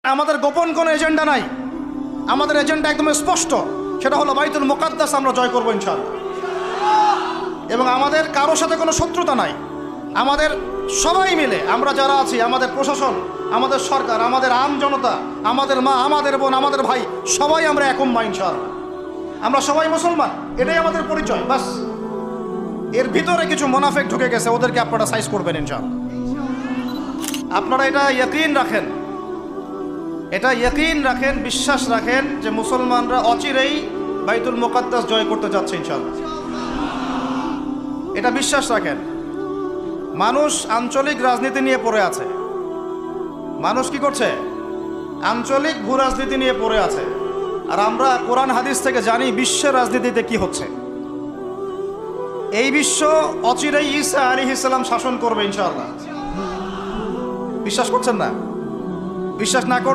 আমাদের গোপন কোনো এজেন্ডা নাই, আমাদের এজেন্ডা একদম স্পষ্ট, সেটা হলো বাইতুল মুকাদ্দাস আমরা জয় করবো ইনশাআল্লাহ। এবং আমাদের কারোর সাথে কোনো শত্রুতা নাই, আমাদের সবাই মিলে আমরা যারা আছি, আমাদের প্রশাসন, আমাদের সরকার, আমাদের আম জনতা, আমাদের মা, আমাদের বোন, আমাদের ভাই, সবাই আমরা এক উম্মাহ ইনশাআল্লাহ। আমরা সবাই মুসলমান, এটাই আমাদের পরিচয়। বাস এর ভিতরে কিছু মুনাফিক ঢুকে গেছে, ওদেরকে আপনারা সাইজ করবেন ইনশাআল্লাহ। আপনারা এটা ইয়াকিন রাখেন, এটা ইয়াকিন রাখেন, বিশ্বাস রাখেন যে মুসলমানরা অচিরেই বাইতুল মুকাদ্দাস জয় করতে যাচ্ছে ইনশাআল্লাহ। এটা বিশ্বাস রাখেন। মানুষ আঞ্চলিক রাজনীতি নিয়ে পড়ে আছে, মানুষ কি করছে? আঞ্চলিক ভূ রাজনীতি নিয়ে পড়ে আছে। আর আমরা কোরআন হাদিস থেকে জানি বিশ্বের রাজনীতিতে কি হচ্ছে। এই বিশ্ব অচিরেই ঈসা আলাইহিস সালাম শাসন করবে ইনশাআল্লাহ। বিশ্বাস করছেন না? বিশ্বাস না